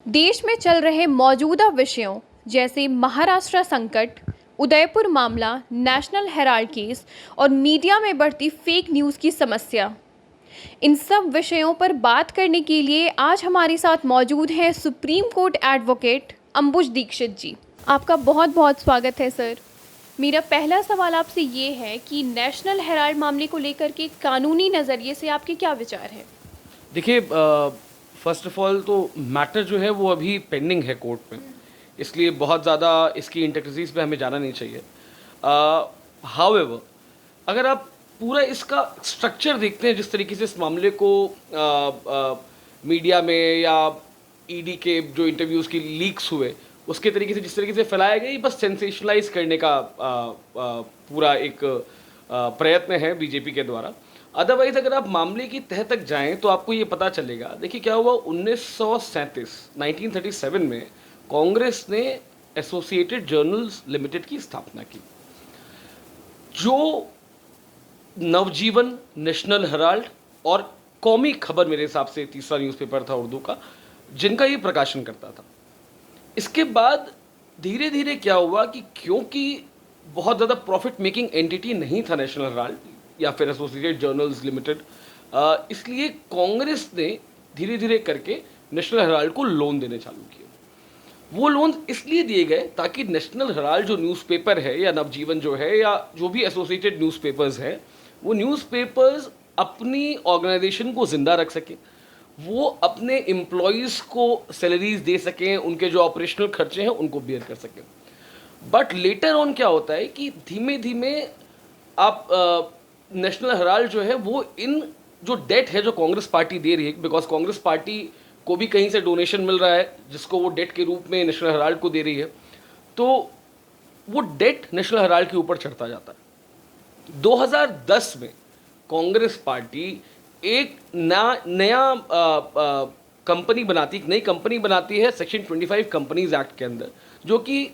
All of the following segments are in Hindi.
देश में चल रहे मौजूदा विषयों जैसे महाराष्ट्र संकट, उदयपुर मामला, नेशनल हेराल्ड केस और मीडिया में बढ़ती फेक न्यूज़ की समस्या, इन सब विषयों पर बात करने के लिए आज हमारे साथ मौजूद हैं सुप्रीम कोर्ट एडवोकेट अंबुज दीक्षित जी। आपका बहुत बहुत स्वागत है सर। मेरा पहला सवाल आपसे ये है कि नेशनल हेराल्ड मामले को लेकर के कानूनी नज़रिए से आपके क्या विचार हैं? देखिए, फर्स्ट ऑफ ऑल तो मैटर जो है वो अभी पेंडिंग है कोर्ट में, इसलिए बहुत ज़्यादा इसकी इंटरक्रीज पे हमें जाना नहीं चाहिए। हाउएवर, अगर आप पूरा इसका स्ट्रक्चर देखते हैं, जिस तरीके से इस मामले को मीडिया में या ईडी के जो इंटरव्यूज़ की लीक्स हुए उसके तरीके से जिस तरीके से फैलाया गया, ये बस सेंसेशनलाइज करने का पूरा एक प्रयत्न है बीजेपी के द्वारा। अदरवाइज अगर आप मामले की तह तक जाएं तो आपको ये पता चलेगा। देखिए क्या हुआ, 1937 में कांग्रेस ने एसोसिएटेड जर्नल्स लिमिटेड की स्थापना की, जो नवजीवन, नेशनल हेराल्ड और कौमी खबर, मेरे हिसाब से तीसरा न्यूज़पेपर था उर्दू का, जिनका ये प्रकाशन करता था। इसके बाद धीरे धीरे क्या हुआ कि क्योंकि बहुत ज़्यादा प्रॉफिट मेकिंग एंटिटी नहीं था नेशनल हेराल्ड या फिर एसोसिएटेड जर्नल्स लिमिटेड, इसलिए कांग्रेस ने धीरे धीरे करके नेशनल हेराल्ड को लोन देने चालू किए। वो लोन इसलिए दिए गए ताकि नेशनल हेराल्ड जो न्यूज़पेपर है या नवजीवन जो है या जो भी एसोसिएटेड न्यूज़पेपर्स है, वो न्यूज़पेपर्स अपनी ऑर्गेनाइजेशन को ज़िंदा रख सके, वो अपने एम्प्लॉयज़ को सैलरीज दे सकें, उनके जो ऑपरेशनल खर्चे हैं उनको बियर कर सकें। बट लेटर ऑन क्या होता है कि धीमे धीमे आप नेशनल हेराल्ड जो है वो इन जो डेट है जो कांग्रेस पार्टी दे रही है, बिकॉज कांग्रेस पार्टी को भी कहीं से डोनेशन मिल रहा है जिसको वो डेट के रूप में नेशनल हेराल्ड को दे रही है, तो वो डेट नेशनल हेराल्ड के ऊपर चढ़ता जाता है। 2010 में कांग्रेस पार्टी एक नया कंपनी बनाती, एक नई कंपनी बनाती है सेक्शन 25 कंपनीज एक्ट के अंदर, जो कि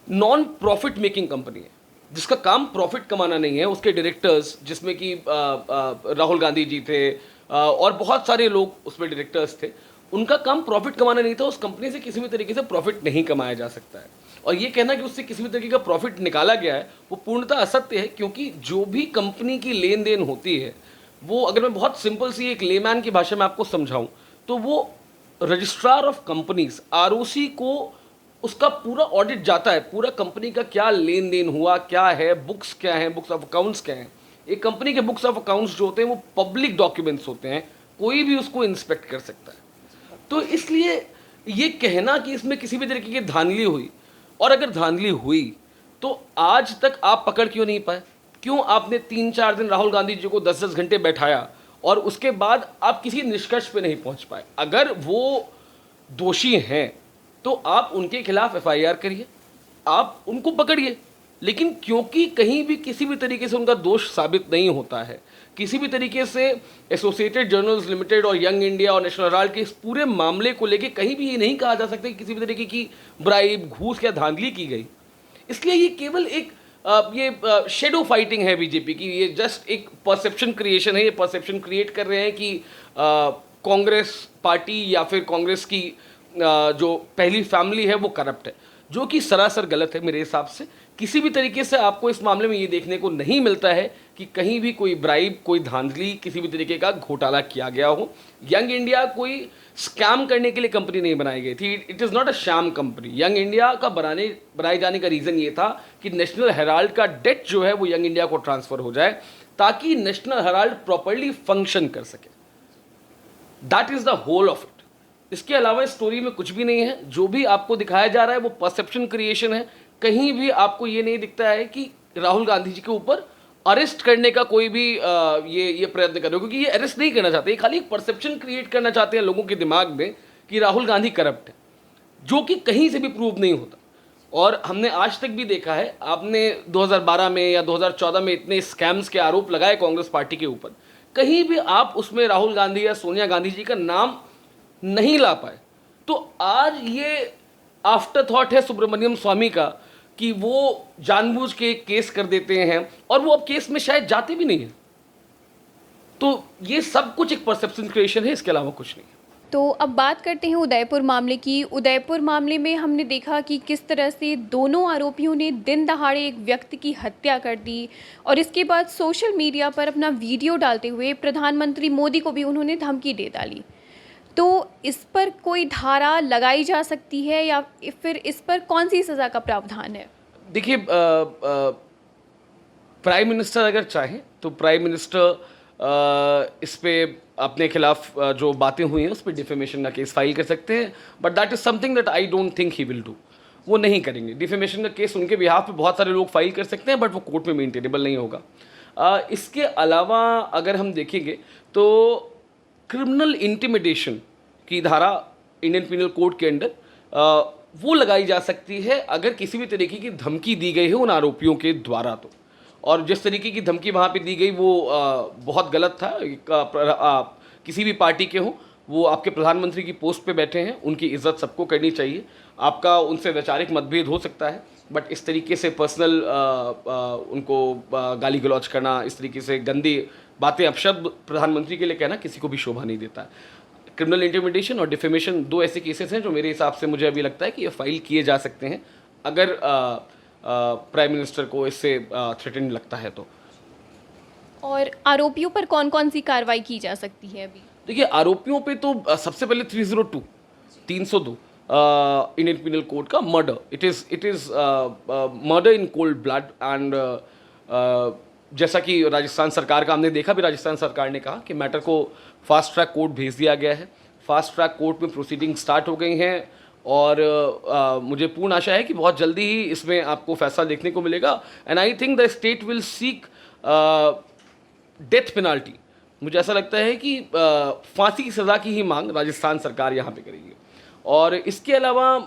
नॉन प्रॉफिट मेकिंग कंपनी है, जिसका काम प्रॉफिट कमाना नहीं है। उसके डायरेक्टर्स, जिसमें कि राहुल गांधी जी थे और बहुत सारे लोग उसमें डायरेक्टर्स थे, उनका काम प्रॉफिट कमाना नहीं था। उस कंपनी से किसी भी तरीके से प्रॉफिट नहीं कमाया जा सकता है, और ये कहना कि उससे किसी भी तरीके का प्रॉफिट निकाला गया है वो पूर्णतः असत्य है, क्योंकि जो भी कंपनी की लेन देन होती है वो, अगर मैं बहुत सिंपल सी एक लेमैन की भाषा में आपको समझाऊं, तो वो रजिस्ट्रार ऑफ कंपनीज आरओसी को उसका पूरा ऑडिट जाता है, पूरा कंपनी का क्या लेन देन हुआ, क्या है, बुक्स क्या हैं, बुक्स ऑफ अकाउंट्स क्या हैं। एक कंपनी के बुक्स ऑफ अकाउंट्स जो होते हैं वो पब्लिक डॉक्यूमेंट्स होते हैं, कोई भी उसको इंस्पेक्ट कर सकता है। तो इसलिए ये कहना कि इसमें किसी भी तरीके की धांधली हुई, और अगर धांधली हुई तो आज तक आप पकड़ क्यों नहीं पाए? क्यों आपने 3-4 दिन राहुल गांधी जी को 10-10 घंटे बैठाया और उसके बाद आप किसी निष्कर्ष पे नहीं पहुंच पाए? अगर वो दोषी हैं तो आप उनके खिलाफ एफआईआर करिए, आप उनको पकड़िए, लेकिन क्योंकि कहीं भी किसी भी तरीके से उनका दोष साबित नहीं होता है, किसी भी तरीके से एसोसिएटेड जर्नल्स लिमिटेड और यंग इंडिया और नेशनल हेराल्ड के इस पूरे मामले को लेके कहीं भी ये नहीं कहा जा सकता कि किसी भी तरीके की ब्राइब, घूस या धांधली की गई। इसलिए ये केवल एक ये शेडो फाइटिंग है बीजेपी की, ये जस्ट एक परसेप्शन क्रिएशन है। ये परसेप्शन क्रिएट कर रहे हैं कि कांग्रेस पार्टी या फिर कांग्रेस की जो पहली फैमिली है वो करप्ट है, जो कि सरासर गलत है मेरे हिसाब से। किसी भी तरीके से आपको इस मामले में ये देखने को नहीं मिलता है कि कहीं भी कोई ब्राइब, कोई धांधली, किसी भी तरीके का घोटाला किया गया हो। यंग इंडिया कोई स्कैम करने के लिए कंपनी नहीं बनाई गई थी, it is not a sham company. Young India का बनाए जाने का रीज़न ये था कि नेशनल हेराल्ड का डेट जो है वो यंग इंडिया को ट्रांसफ़र हो जाए, ताकि नेशनल हेराल्ड प्रॉपरली फंक्शन कर सके। That is the whole of it. इसके अलावा इस स्टोरी में कुछ भी नहीं है। जो भी आपको दिखाया जा रहा है वो परसेप्शन क्रिएशन है। कहीं भी आपको ये नहीं दिखता है कि राहुल गांधी जी के ऊपर अरेस्ट करने का कोई भी ये प्रयत्न कर रहे हो, क्योंकि ये अरेस्ट नहीं करना चाहते, ये खाली एक परसेप्शन क्रिएट करना चाहते हैं लोगों के दिमाग में कि राहुल गांधी करप्ट है, जो कि कहीं से भी प्रूव नहीं होता। और हमने आज तक भी देखा है, आपने 2012 में या 2014 में इतने स्कैम्स के आरोप लगाए कांग्रेस पार्टी के ऊपर, कहीं भी आप उसमें राहुल गांधी या सोनिया गांधी जी का नाम नहीं ला पाए। तो आज ये आफ्टर थॉट है सुब्रमण्यम स्वामी का कि वो जानबूझ के केस कर देते हैं, और वो अब केस में शायद जाते भी नहीं हैं। तो ये सब कुछ एक परसेप्शन क्रिएशन है, इसके अलावा कुछ नहीं। तो अब बात करते हैं उदयपुर मामले की। उदयपुर मामले में हमने देखा कि किस तरह से दोनों आरोपियों ने दिन दहाड़े एक व्यक्ति की हत्या कर दी और इसके बाद सोशल मीडिया पर अपना वीडियो डालते हुए प्रधानमंत्री मोदी को भी उन्होंने धमकी दे डाली। तो इस पर कोई धारा लगाई जा सकती है या फिर इस पर कौन सी सज़ा का प्रावधान है? देखिए, प्राइम मिनिस्टर अगर चाहें तो प्राइम मिनिस्टर इस पे अपने खिलाफ जो बातें हुई हैं उस पर डिफेमेशन का केस फाइल कर सकते हैं, but that is something that I don't think he will do. वो नहीं करेंगे। डिफेमेशन का केस उनके बिहाफ पे बहुत सारे लोग फाइल कर सकते हैं, बट वो कोर्ट में मेंटेनेबल नहीं होगा। इसके अलावा अगर हम देखेंगे तो क्रिमिनल इंटिमिडेशन की धारा इंडियन पिनल कोड के अंडर वो लगाई जा सकती है अगर किसी भी तरीके की धमकी दी गई है उन आरोपियों के द्वारा। तो और जिस तरीके की धमकी वहाँ पे दी गई वो बहुत गलत था। किसी भी पार्टी के हों, वो आपके प्रधानमंत्री की पोस्ट पे बैठे हैं, उनकी इज्जत सबको करनी चाहिए। आपका उनसे वैचारिक मतभेद हो सकता है, बट इस तरीके से पर्सनल उनको गाली गलौज करना, इस तरीके से गंदी बातें अपशब्द प्रधानमंत्री के लिए कहना किसी को भी शोभा नहीं देता है। क्रिमिनल इंटिमिडेशन और डिफेमेशन दो ऐसे केसेस हैं जो मेरे हिसाब से मुझे अभी लगता है कि ये फाइल किए जा सकते हैं अगर प्राइम मिनिस्टर को इससे थ्रेटन लगता है तो। और आरोपियों पर कौन कौन सी कार्रवाई की जा सकती है अभी? देखिए, आरोपियों पे तो सबसे पहले 302 इंडियन पिनल कोड का murder, it is murder in cold blood. And जैसा कि राजस्थान सरकार का हमने देखा भी, राजस्थान सरकार ने कहा कि मैटर को फास्ट ट्रैक कोर्ट भेज दिया गया है। फास्ट ट्रैक कोर्ट में प्रोसीडिंग स्टार्ट हो गई हैं और मुझे पूर्ण आशा है कि बहुत जल्दी ही इसमें आपको फैसला देखने को मिलेगा। And I think the state will seek death penalty. मुझे ऐसा लगता है कि फांसी की सज़ा की ही मांग राजस्थान सरकार यहाँ पे करेगी। और इसके अलावा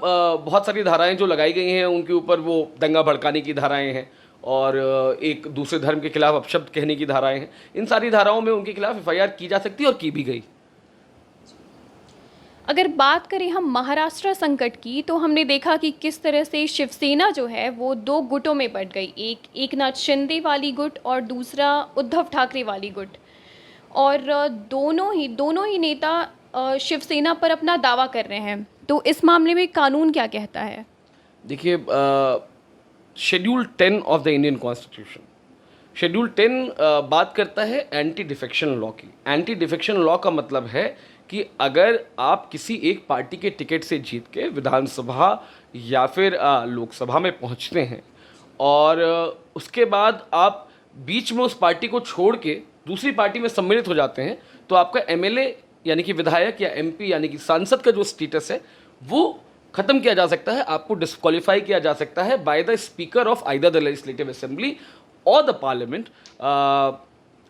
बहुत सारी धाराएं जो लगाई गई हैं उनके ऊपर वो दंगा भड़काने की धाराएं हैं और एक दूसरे धर्म के खिलाफ अपशब्द कहने की धाराएं हैं। इन सारी धाराओं में उनके खिलाफ एफआईआर की जा सकती है और की भी गई। अगर बात करें हम महाराष्ट्र संकट की, तो हमने देखा कि किस तरह से शिवसेना जो है वो दो गुटों में बंट गई। एक एकनाथ शिंदे वाली गुट और दूसरा उद्धव ठाकरे वाली गुट। और दोनों ही नेता शिवसेना पर अपना दावा कर रहे हैं। तो इस मामले में कानून क्या कहता है? देखिए, schedule 10 of the Indian constitution, schedule 10 बात करता है एंटी डिफेक्शन लॉ की। एंटी डिफेक्शन लॉ का मतलब है कि अगर आप किसी एक पार्टी के टिकट से जीत के विधानसभा या फिर लोकसभा में पहुंचते हैं और उसके बाद आप बीच में उस पार्टी को छोड़ के दूसरी पार्टी में सम्मिलित हो जाते हैं, तो आपका एमएलए यानी कि विधायक या एमपी यानी कि सांसद का जो स्टेटस है वो खत्म किया जा सकता है, आपको डिस्क्वालीफाई किया जा सकता है by the speaker of either the legislative assembly और the parliament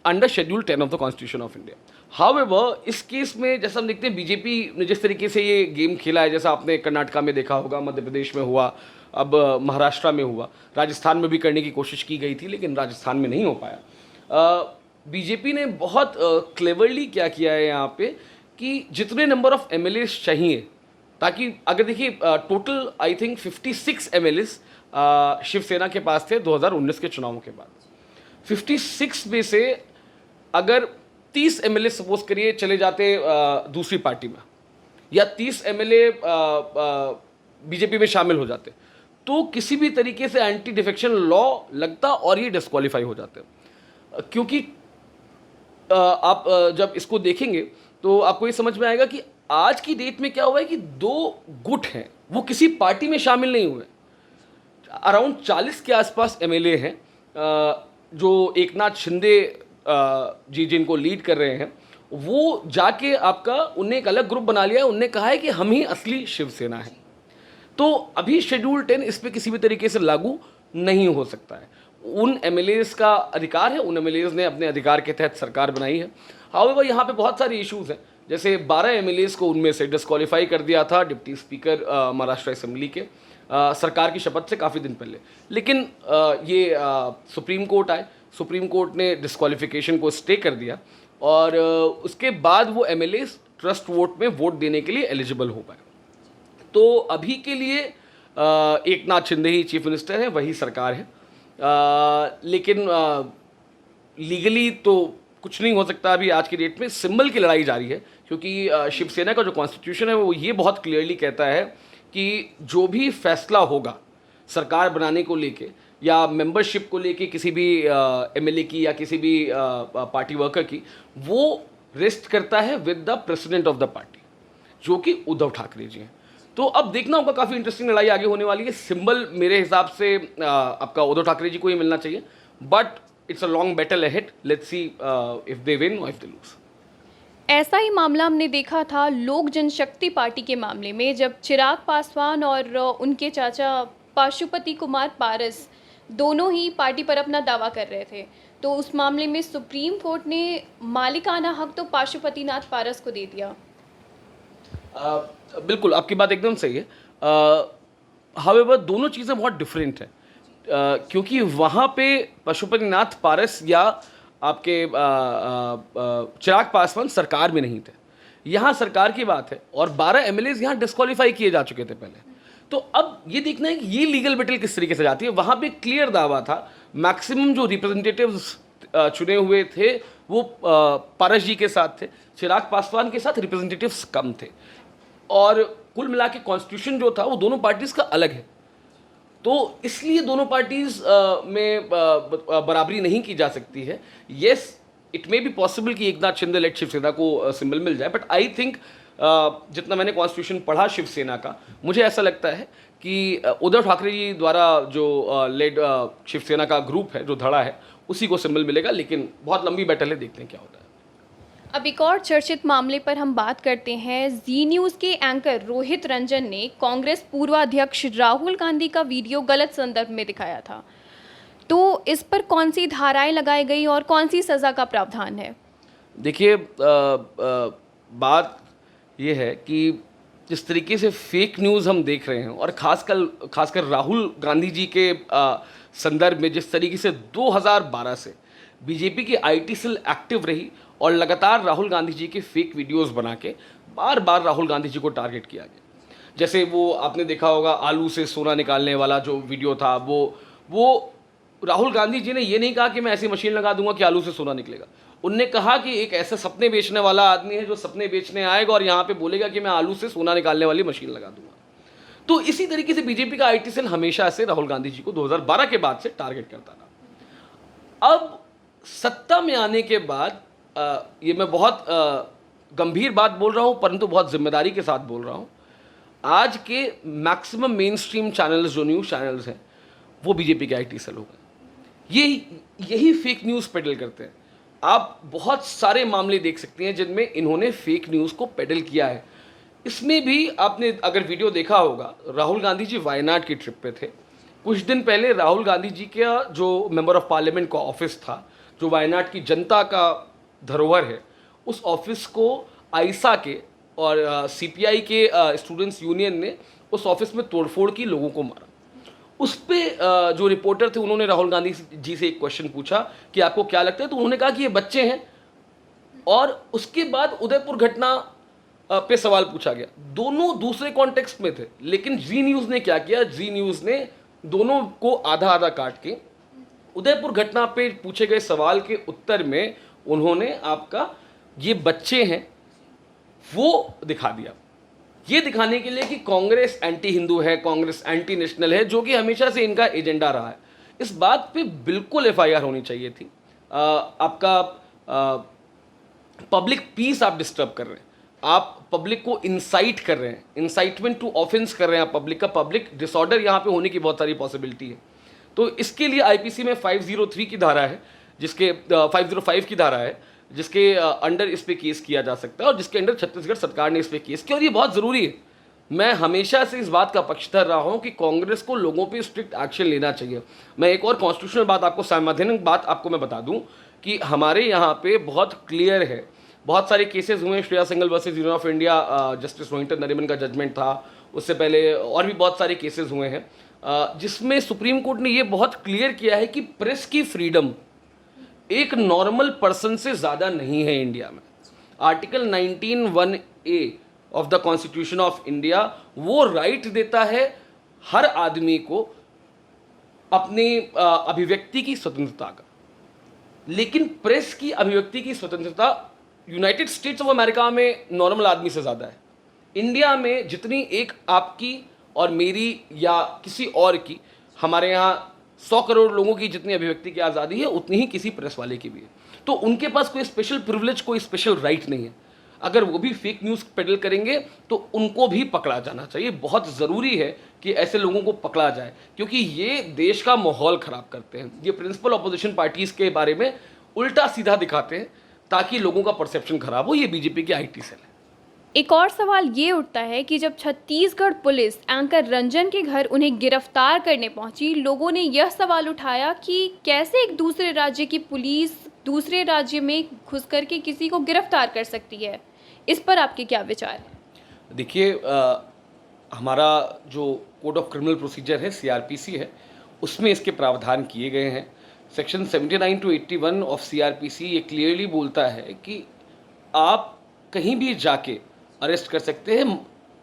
under schedule 10 of the constitution of India. However, इस केस में जैसा हम देखते हैं बीजेपी ने जिस तरीके से ये गेम खेला है, जैसा आपने कर्नाटका में देखा होगा, मध्य प्रदेश में हुआ, अब महाराष्ट्र में हुआ, राजस्थान में भी करने की कोशिश की गई थी लेकिन राजस्थान में नहीं हो पाया। बीजेपी ने बहुत क्लेवरली क्या किया है यहाँ पे कि जितने नंबर ऑफ एमएलएस चाहिए, ताकि अगर देखिए total I think 56 MLAs Shiv Sena के पास थे 2019 के चुनावों के बाद। 56 में से अगर 30 एमएलए सपोज करिए चले जाते दूसरी पार्टी में, या 30 एमएलए बीजेपी में शामिल हो जाते, तो किसी भी तरीके से एंटी डिफेक्शन लॉ लगता और ये डिस्क्वालीफाई हो जाते। क्योंकि आप जब इसको देखेंगे तो आपको ये समझ में आएगा कि आज की डेट में क्या हुआ है कि दो गुट हैं, वो किसी पार्टी में शामिल नहीं हुए। अराउंड 40 के आसपास एमएलए हैं जो एकनाथ शिंदे जी जिनको लीड कर रहे हैं, वो जाके आपका उनने एक अलग ग्रुप बना लिया है। उनने कहा है कि हम ही असली शिवसेना है। तो अभी शेड्यूल 10 इस पर किसी भी तरीके से लागू नहीं हो सकता है। उन एमएलएस का अधिकार है, उन एमएलएस ने अपने अधिकार के तहत सरकार बनाई है। हाउएवर, यहाँ पे बहुत सारे इश्यूज हैं, जैसे 12 एमएलएस को उनमें से डिस्क्वालीफाई कर दिया था डिप्टी स्पीकर महाराष्ट्र असेंबली के सरकार की शपथ से काफ़ी दिन पहले। लेकिन ये सुप्रीम कोर्ट आए, सुप्रीम कोर्ट ने डिस्क्वालिफिकेशन को स्टे कर दिया और उसके बाद वो एमएलएस ट्रस्ट वोट में वोट देने के लिए एलिजिबल हो पाए। तो अभी के लिए एकनाथ शिंदे ही चीफ मिनिस्टर है, वही सरकार है। लेकिन लीगली तो कुछ नहीं हो सकता अभी आज की डेट में, सिंबल की लड़ाई जारी है, क्योंकि शिवसेना का जो कॉन्स्टिट्यूशन है वो ये बहुत क्लियरली कहता है कि जो भी फैसला होगा सरकार बनाने को लेके या मेंबरशिप को लेके किसी भी एमएलए की या किसी भी पार्टी वर्कर की, वो रेस्ट करता है with the president of the party, जो कि उद्धव ठाकरे जी हैं। तो अब देखना होगा, काफ़ी इंटरेस्टिंग लड़ाई आगे होने वाली है। सिंबल मेरे हिसाब से आपका उद्धव ठाकरे जी को ही मिलना चाहिए, but it's a long battle ahead. Let's see if they win और इफ दे लूज। ऐसा ही मामला हमने देखा था लोक जनशक्ति पार्टी के मामले में, जब चिराग पासवान और उनके चाचा पाशुपति कुमार पारस दोनों ही पार्टी पर अपना दावा कर रहे थे। तो उस मामले में सुप्रीम कोर्ट ने मालिकाना हक तो पाशुपतिनाथ पारस को दे दिया। बिल्कुल, आपकी बात एकदम सही है। हावेवर दोनों चीज़ें बहुत डिफरेंट हैं, क्योंकि वहाँ पे पशुपतिनाथ पारस या आपके चिराग पासवान सरकार में नहीं थे। यहाँ सरकार की बात है और 12 एमएलएज यहाँ डिस्क्वालीफाई किए जा चुके थे पहले। तो अब ये देखना है कि ये लीगल बैटल किस तरीके से जाती है। वहाँ पे क्लियर दावा था, मैक्सिमम जो रिप्रेजेंटेटिव्स चुने हुए थे वो पारस जी के साथ थे, चिराग पासवान के साथ रिप्रेजेंटेटिव्स कम थे, और कुल मिला के कॉन्स्टिट्यूशन जो था वो दोनों पार्टीज़ का अलग है। तो इसलिए दोनों पार्टीज़ में बराबरी नहीं की जा सकती है। Yes, it may be possible कि एकनाथ शिंदे लेट शिवसेना को सिंबल मिल जाए, बट आई थिंक जितना मैंने कॉन्स्टिट्यूशन पढ़ा शिवसेना का, मुझे ऐसा लगता है कि उद्धव ठाकरे जी द्वारा जो लेड शिवसेना का ग्रुप है, जो धड़ा है, उसी को सिंबल मिलेगा। लेकिन बहुत लंबी बैटल है, देखते हैं क्या होता है। अब एक और चर्चित मामले पर हम बात करते हैं। जी न्यूज़ के एंकर रोहित रंजन ने कांग्रेस पूर्व अध्यक्ष राहुल गांधी का वीडियो गलत संदर्भ में दिखाया था। तो इस पर कौन सी धाराएं लगाई गई और कौन सी सज़ा का प्रावधान है? देखिए, बात यह है कि जिस तरीके से फेक न्यूज़ हम देख रहे हैं, और खासकर राहुल गांधी जी के संदर्भ में जिस तरीके से 2012 से बीजेपी की आईटी सेल एक्टिव रही और लगातार राहुल गांधी जी के फेक वीडियोस बना के बार बार राहुल गांधी जी को टारगेट किया गया। जैसे वो आपने देखा होगा आलू से सोना निकालने वाला जो वीडियो था, वो राहुल गांधी जी ने ये नहीं कहा कि मैं ऐसी मशीन लगा दूंगा कि आलू से सोना निकलेगा। उनने कहा कि एक ऐसा सपने बेचने वाला आदमी है जो सपने बेचने आएगा और यहाँ पे बोलेगा कि मैं आलू से सोना निकालने वाली मशीन लगा दूंगा। तो इसी तरीके से बीजेपी का आईटी सेल हमेशा से राहुल गांधी जी को 2012 के बाद से टारगेट करता था। अब सत्ता में आने के बाद ये मैं बहुत गंभीर बात बोल रहा हूँ, परंतु बहुत जिम्मेदारी के साथ बोल रहा हूँ, आज के मैक्सिमम मेन स्ट्रीम चैनल्स, जो न्यूज़ चैनल्स हैं, वो बीजेपी के आईटी सेल हो गए। यही फेक न्यूज़ पेडल करते हैं। आप बहुत सारे मामले देख सकते हैं जिनमें इन्होंने फेक न्यूज़ को पेडल किया है। इसमें भी आपने अगर वीडियो देखा होगा, राहुल गांधी जी वायनाड की ट्रिप पे थे। कुछ दिन पहले राहुल गांधी जी का जो मेंबर ऑफ पार्लियामेंट का ऑफिस था, जो वायनाड की जनता का धरोहर है, उस ऑफिस को आइसा के और सीपीआई के स्टूडेंट्स यूनियन ने उस ऑफिस में तोड़फोड़ की, लोगों को मारा। उस पर जो रिपोर्टर थे उन्होंने राहुल गांधी जी से एक क्वेश्चन पूछा कि आपको क्या लगता है, तो उन्होंने कहा कि ये बच्चे हैं। और उसके बाद उदयपुर घटना पे सवाल पूछा गया। दोनों दूसरे कॉन्टेक्स्ट में थे, लेकिन जी न्यूज़ ने क्या किया, जी न्यूज़ ने दोनों को आधा आधा काट के उदयपुर घटना पे पूछे गए सवाल के उत्तर में उन्होंने आपका ये बच्चे हैं वो दिखा दिया। ये दिखाने के लिए कि कांग्रेस एंटी हिंदू है, कांग्रेस एंटी नेशनल है, जो कि हमेशा से इनका एजेंडा रहा है। इस बात पे बिल्कुल एफआईआर होनी चाहिए थी। आपका पब्लिक पीस आप डिस्टर्ब कर रहे हैं, आप पब्लिक को इंसाइट कर रहे हैं, इंसाइटमेंट टू ऑफेंस कर रहे हैं आप पब्लिक का। पब्लिक डिसऑर्डर यहाँ पे होने की बहुत सारी पॉसिबिलिटी है। तो इसके लिए आईपीसी में 503 की धारा है, जिसके 505 की धारा है, जिसके अंडर इस पे केस किया जा सकता है, और जिसके अंडर छत्तीसगढ़ सरकार ने इस पे केस किया, और ये बहुत ज़रूरी है। मैं हमेशा से इस बात का पक्षधर रहा हूँ कि कांग्रेस को लोगों पे स्ट्रिक्ट एक्शन लेना चाहिए। मैं एक और कॉन्स्टिट्यूशनल बात आपको, संवैधानिक बात आपको मैं बता दूँ कि हमारे यहाँ पे बहुत क्लियर है, बहुत सारे केसेस हुए हैं। Shreya Singhal versus union of India, justice Rohinton Nariman का जजमेंट था, उससे पहले और भी बहुत सारे केसेस हुए हैं, जिसमें सुप्रीम कोर्ट ने ये बहुत क्लियर किया है कि प्रेस की फ्रीडम एक नॉर्मल पर्सन से ज़्यादा नहीं है इंडिया में। Article 19(1)(a) of the constitution of India वो राइट देता है हर आदमी को अपनी अभिव्यक्ति की स्वतंत्रता का। लेकिन प्रेस की अभिव्यक्ति की स्वतंत्रता यूनाइटेड स्टेट्स ऑफ अमेरिका में नॉर्मल आदमी से ज़्यादा है। इंडिया में जितनी एक आपकी और मेरी या किसी और की, हमारे यहाँ 100 करोड़ लोगों की जितनी अभिव्यक्ति की आज़ादी है, उतनी ही किसी प्रेस वाले की भी है। तो उनके पास कोई स्पेशल प्रिविलेज, कोई स्पेशल राइट नहीं है। अगर वो भी फेक न्यूज़ पेडल करेंगे तो उनको भी पकड़ा जाना चाहिए। बहुत ज़रूरी है कि ऐसे लोगों को पकड़ा जाए, क्योंकि ये देश का माहौल ख़राब करते हैं। ये प्रिंसिपल ऑपोजिशन पार्टीज़ के बारे में उल्टा सीधा दिखाते हैं ताकि लोगों का परसेप्शन खराब हो। ये बीजेपी की आईटी सेल है। एक और सवाल ये उठता है कि जब छत्तीसगढ़ पुलिस एंकर रंजन के घर उन्हें गिरफ्तार करने पहुंची, लोगों ने यह सवाल उठाया कि कैसे एक दूसरे राज्य की पुलिस दूसरे राज्य में घुस करके किसी को गिरफ्तार कर सकती है। इस पर आपके क्या विचार हैं? देखिए, हमारा जो कोड ऑफ क्रिमिनल प्रोसीजर है, सीआरपीसी है, उसमें इसके प्रावधान किए गए हैं। सेक्शन 79 to 81 ऑफ सीआरपीसी ये क्लियरली बोलता है कि आप कहीं भी जाके अरेस्ट कर सकते हैं।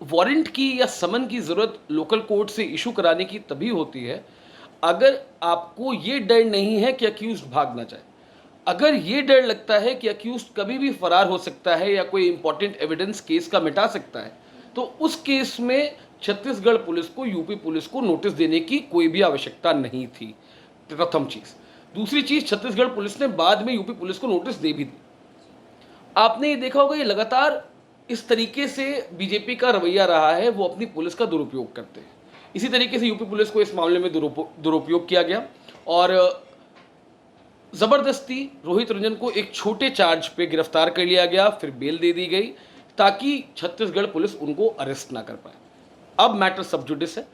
वारंट की या समन की ज़रूरत लोकल कोर्ट से इशू कराने की तभी होती है अगर आपको ये डर नहीं है कि अक्यूज्ड भाग ना जाए। अगर ये डर लगता है कि अक्यूज्ड कभी भी फरार हो सकता है या कोई इंपॉर्टेंट एविडेंस केस का मिटा सकता है, तो उस केस में छत्तीसगढ़ पुलिस को, यूपी पुलिस को नोटिस देने की कोई भी आवश्यकता नहीं थी। प्रथम चीज़। दूसरी चीज़, छत्तीसगढ़ पुलिस ने बाद में यूपी पुलिस को नोटिस दे भी दी। आपने ये देखा होगा, ये लगातार इस तरीके से बीजेपी का रवैया रहा है, वो अपनी पुलिस का दुरुपयोग करते हैं। इसी तरीके से यूपी पुलिस को इस मामले में दुरुपयोग किया गया और ज़बरदस्ती रोहित रंजन को एक छोटे चार्ज पे गिरफ्तार कर लिया गया, फिर बेल दे दी गई ताकि छत्तीसगढ़ पुलिस उनको अरेस्ट ना कर पाए। अब मैटर सब जुडिस है।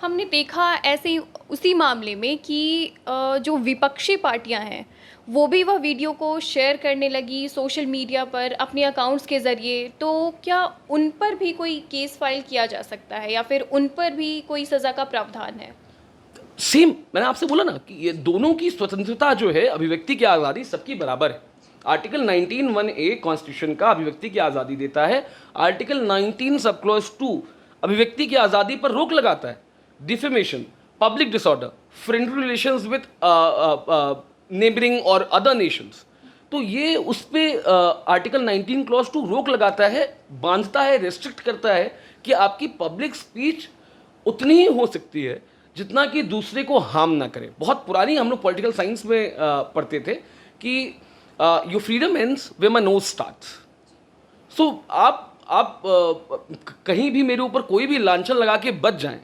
हमने देखा ऐसे ही उसी मामले में कि जो विपक्षी पार्टियां हैं वो भी वह वीडियो को शेयर करने लगी सोशल मीडिया पर अपने अकाउंट्स के ज़रिए। तो क्या उन पर भी कोई केस फाइल किया जा सकता है या फिर उन पर भी कोई सज़ा का प्रावधान है? सेम मैंने आपसे बोला ना कि ये दोनों की स्वतंत्रता जो है, अभिव्यक्ति की आज़ादी सबकी बराबर है। आर्टिकल 19(1)(a) कॉन्स्टिट्यूशन का अभिव्यक्ति की आज़ादी देता है। आर्टिकल 19 सब क्लॉज 2 अभिव्यक्ति की आज़ादी पर रोक लगाता है। Defamation, public disorder, friendly relations with neighbouring और अदर नेशंस, तो ये उस पर आर्टिकल 19 क्लॉज 2 रोक लगाता है, बांधता है, रेस्ट्रिक्ट करता है कि आपकी पब्लिक स्पीच उतनी ही हो सकती है जितना कि दूसरे को हार्म ना करे। बहुत पुरानी हम लोग पॉलिटिकल साइंस में पढ़ते थे कि your freedom ends where my nose starts. So आप कहीं भी मेरे ऊपर कोई भी लांछन लगा के बच जाएं,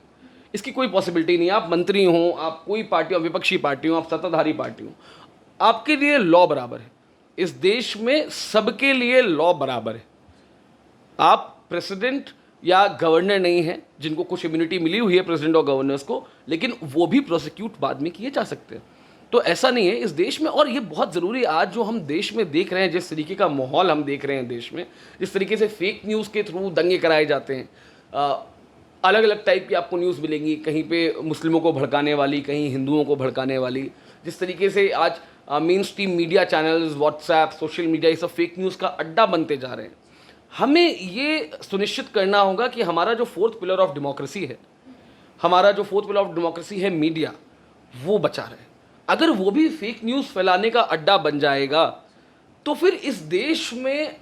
इसकी कोई पॉसिबिलिटी नहीं है। आप मंत्री हों, आप कोई पार्टी हो, विपक्षी पार्टी हो, आप सत्ताधारी पार्टी हो, आपके लिए लॉ बराबर है। इस देश में सबके लिए लॉ बराबर है। आप प्रेसिडेंट या गवर्नर नहीं है जिनको कुछ इम्यूनिटी मिली हुई है प्रेसिडेंट और गवर्नर्स को, लेकिन वो भी प्रोसिक्यूट बाद में किए जा सकते हैं। तो ऐसा नहीं है इस देश में, और ये बहुत ज़रूरी है। आज जो हम देश में देख रहे हैं, जिस तरीके का माहौल हम देख रहे हैं देश में, जिस तरीके से फेक न्यूज़ के थ्रू दंगे कराए जाते हैं, अलग अलग टाइप की आपको न्यूज़ मिलेंगी, कहीं पे मुस्लिमों को भड़काने वाली, कहीं हिंदुओं को भड़काने वाली। जिस तरीके से आज main stream media channels, WhatsApp, social media, ये सब फेक न्यूज़ का अड्डा बनते जा रहे हैं। हमें ये सुनिश्चित करना होगा कि हमारा जो फोर्थ पिलर ऑफ डेमोक्रेसी है, हमारा जो फोर्थ पिलर ऑफ डेमोक्रेसी है मीडिया, वो बचा रहे। अगर वो भी फेक न्यूज़ फैलाने का अड्डा बन जाएगा तो फिर इस देश में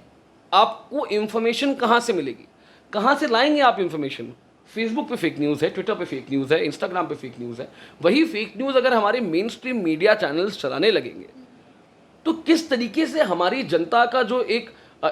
आपको इन्फॉर्मेशन कहाँ से मिलेगी? कहाँ से लाएंगे आप इन्फॉर्मेशन? फेसबुक पे फेक न्यूज़ है, ट्विटर पे फेक न्यूज़ है, इंस्टाग्राम पे फेक न्यूज़ है। वही फेक न्यूज़ अगर हमारे मेन स्ट्रीम मीडिया चैनल्स चलाने लगेंगे तो किस तरीके से हमारी जनता का जो एक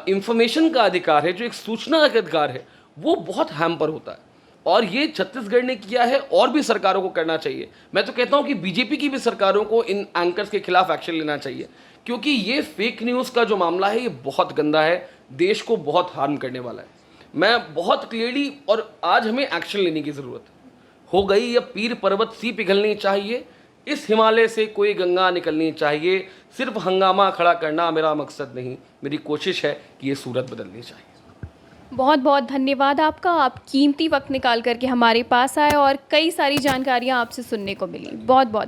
इंफॉर्मेशन का अधिकार है, जो एक सूचना का अधिकार है, वो बहुत हैम्पर होता है। और ये छत्तीसगढ़ ने किया है, और भी सरकारों को करना चाहिए। मैं तो कहता हूँ कि बीजेपी की भी सरकारों को इन एंकर्स के खिलाफ एक्शन लेना चाहिए, क्योंकि ये फेक न्यूज़ का जो मामला है ये बहुत गंदा है, देश को बहुत हार्म करने वाला है। मैं बहुत क्लियरली, और आज हमें एक्शन लेने की ज़रूरत हो गई। अब पीर पर्वत सी पिघलनी चाहिए, इस हिमालय से कोई गंगा निकलनी चाहिए। सिर्फ हंगामा खड़ा करना मेरा मकसद नहीं, मेरी कोशिश है कि ये सूरत बदलनी चाहिए। बहुत बहुत धन्यवाद आपका। आप कीमती वक्त निकाल करके हमारे पास आए और कई सारी जानकारियाँ आपसे सुनने को मिली। बहुत बहुत